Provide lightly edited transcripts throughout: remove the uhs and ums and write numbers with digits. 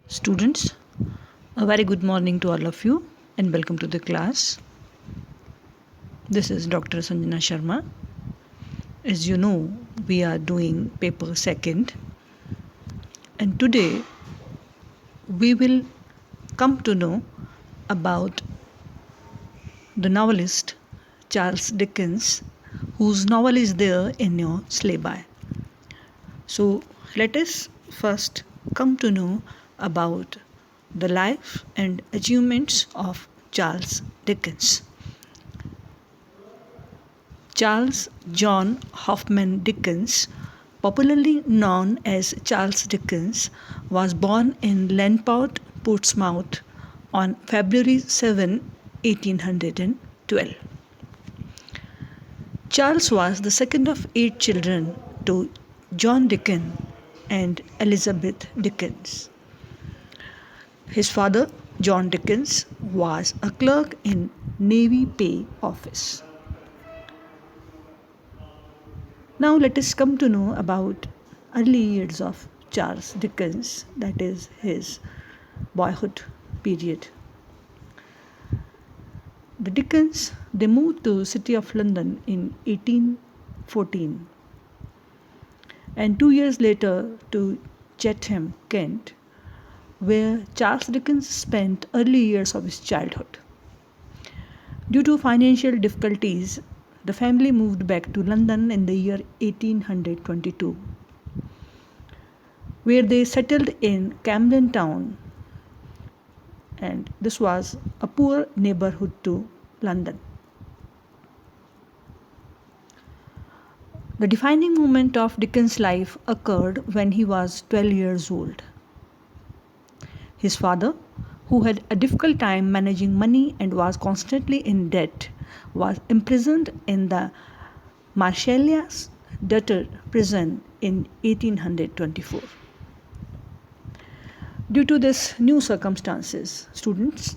Students, a very good morning to all of you and welcome to the class. This is Dr. Sanjana Sharma. As you know, we are doing paper second, and today we will come to know about the novelist Charles Dickens, whose novel is there in your syllabi. So let us first come to know about the life and achievements of Charles Dickens. Charles John Hoffman Dickens, popularly known as Charles Dickens, was born in Lenport, Portsmouth on February 7, 1812. Charles was the second of 8 children to John Dickens and Elizabeth Dickens. His father, John Dickens, was a clerk in Navy Pay Office. Now let us come to know about early years of Charles Dickens, that is his boyhood period. The Dickens, they moved to city of London in 1814 and 2 years later to Chatham, Kent, where Charles Dickens spent early years of his childhood. Due to financial difficulties, the family moved back to London in the year 1822, where they settled in Camden Town, and this was a poor neighborhood to London. The defining moment of Dickens' life occurred when he was 12 years old. His father, who had a difficult time managing money and was constantly in debt, was imprisoned in the Marshallias debtor prison in 1824. Due to these new circumstances,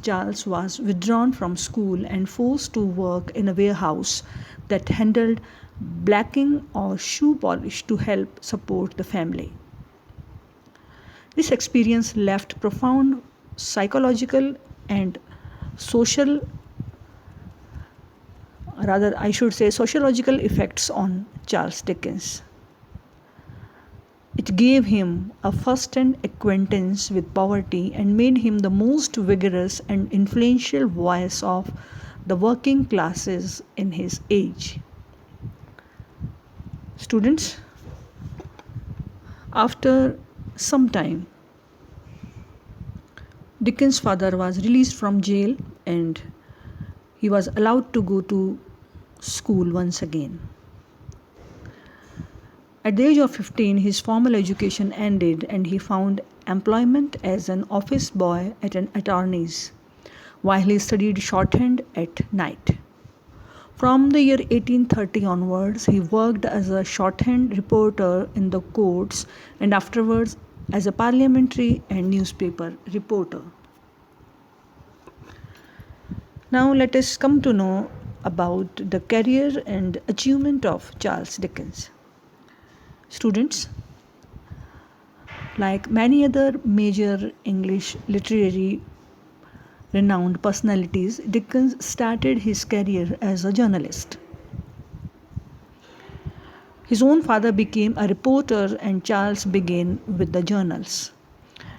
Charles was withdrawn from school and forced to work in a warehouse that handled blacking or shoe polish to help support the family. This experience left profound psychological and social, rather I should say sociological effects on Charles Dickens. It gave him a first-hand acquaintance with poverty and made him the most vigorous and influential voice of the working classes in his age. Students, after some time, Dickens' father was released from jail and he was allowed to go to school once again. At the age of 15, his formal education ended and he found employment as an office boy at an attorney's while he studied shorthand at night. From the year 1830 onwards, he worked as a shorthand reporter in the courts and afterwards as a parliamentary and newspaper reporter. Now let us come to know about the career and achievement of Charles Dickens. Students, like many other major English literary renowned personalities, Dickens started his career as a journalist. His own father became a reporter and Charles began with the journals.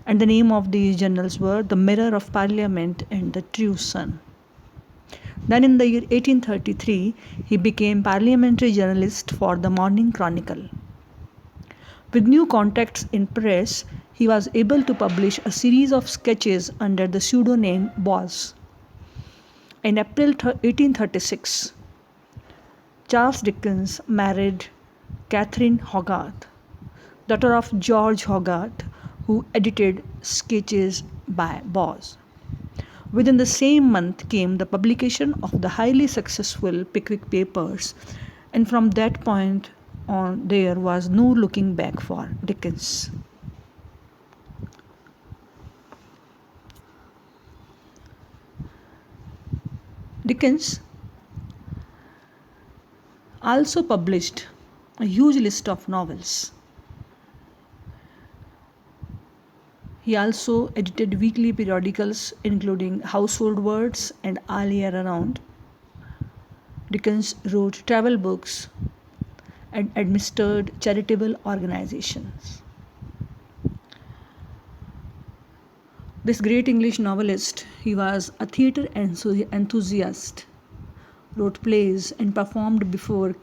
And the name of these journals were The Mirror of Parliament and The True Sun. Then in the year 1833, he became parliamentary journalist for the Morning Chronicle. With new contacts in press, he was able to publish a series of sketches under the pseudonym Boz. In April 1836, Charles Dickens married Catherine Hogarth, daughter of George Hogarth, who edited sketches by Boz. Within the same month came the publication of the highly successful Pickwick Papers, and from that point on there was no looking back for Dickens. Dickens also published a huge list of novels. He also edited weekly periodicals including Household Words and All Year Around. Dickens wrote travel books and administered charitable organizations. This great English novelist, he was a theatre enthusiast, wrote plays and performed before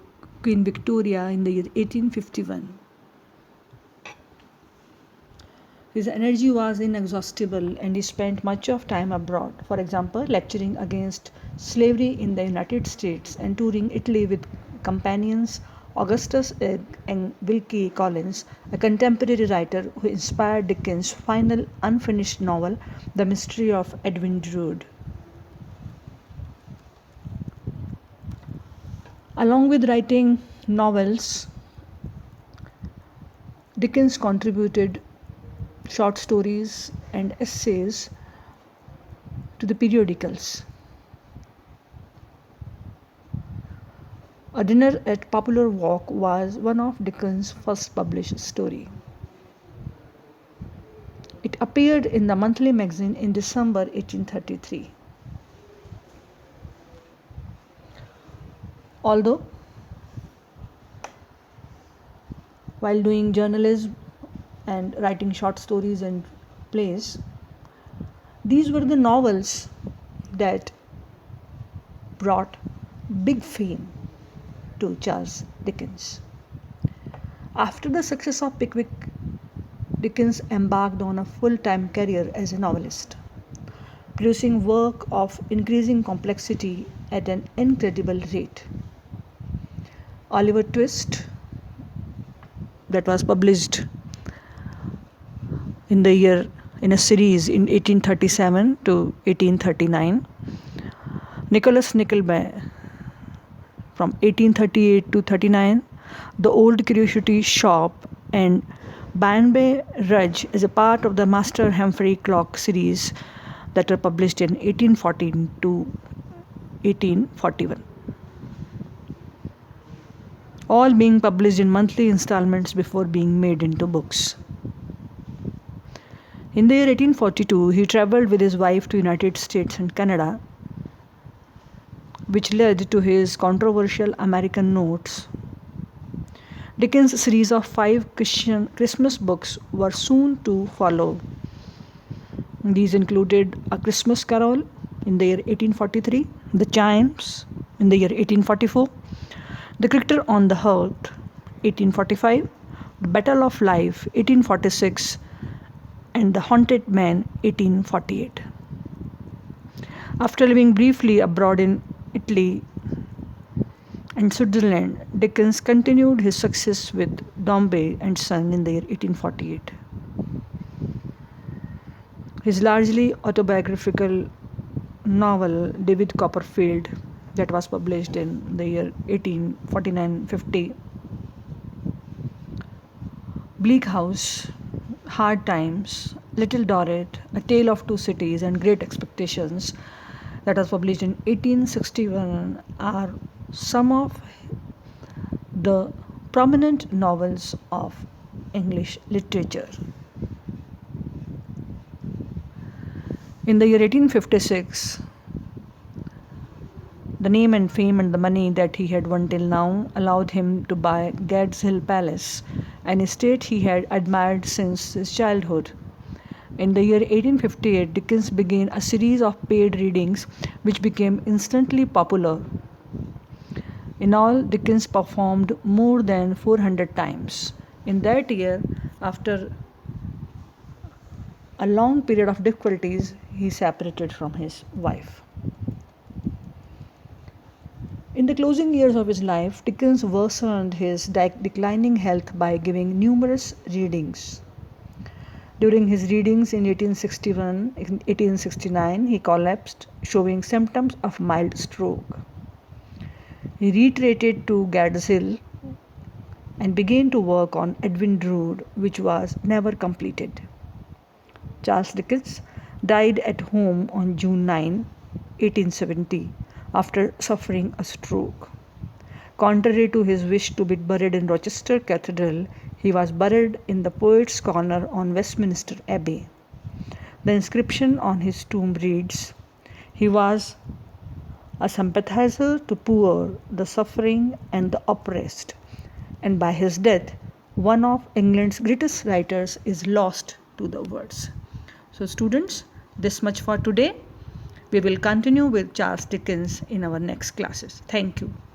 Queen Victoria in the year 1851. His energy was inexhaustible and he spent much of time abroad, for example, lecturing against slavery in the United States and touring Italy with companions Augustus Egg and Wilkie Collins, a contemporary writer who inspired Dickens' final unfinished novel, The Mystery of Edwin Drood. Along with writing novels, Dickens contributed short stories and essays to the periodicals. A Dinner at Popular Walk was one of Dickens' first published story. It appeared in the monthly magazine in December 1833. Although, while doing journalism and writing short stories and plays, these were the novels that brought big fame to Charles Dickens. After the success of Pickwick, Dickens embarked on a full-time career as a novelist, producing work of increasing complexity at an incredible rate. Oliver Twist, that was published in a series in 1837 to 1839. Nicholas Nickleby from 1838 to 39, The Old Curiosity Shop, and Banbay Rudge as a part of the Master Humphrey Clock series that were published in 1814 to 1841. All being published in monthly installments before being made into books. In the year 1842, he traveled with his wife to United States and Canada, which led to his controversial American Notes. Dickens' series of 5 Christmas books were soon to follow. These included A Christmas Carol in the year 1843, The Chimes in the year 1844, The Critter on the Hearth 1845, Battle of Life 1846, and The Haunted Man 1848. After living briefly abroad in Italy and Switzerland, Dickens continued his success with Dombey and Son in the year 1848. His largely autobiographical novel, David Copperfield, that was published in the year 1849-50, Bleak House, Hard Times, Little Dorrit, A Tale of Two Cities, and Great Expectations, that was published in 1861, are some of the prominent novels of English literature. In the year 1856, the name and fame and the money that he had won till now allowed him to buy Gad's Hill Palace, an estate he had admired since his childhood. In the year 1858, Dickens began a series of paid readings which became instantly popular. In all, Dickens performed more than 400 times. In that year, after a long period of difficulties, he separated from his wife. In the closing years of his life, Dickens worsened his declining health by giving numerous readings. During his readings in 1869, he collapsed, showing symptoms of mild stroke. He retreated to Gad's Hill and began to work on Edwin Drood, which was never completed. Charles Dickens died at home on June 9, 1870, after suffering a stroke. Contrary to his wish to be buried in Rochester Cathedral, he was buried in the Poets' Corner on Westminster Abbey. The inscription on his tomb reads, "He was a sympathizer to poor, the suffering, and the oppressed, and by his death, one of England's greatest writers is lost to the words." So, students, this much for today. We will continue with Charles Dickens in our next classes. Thank you.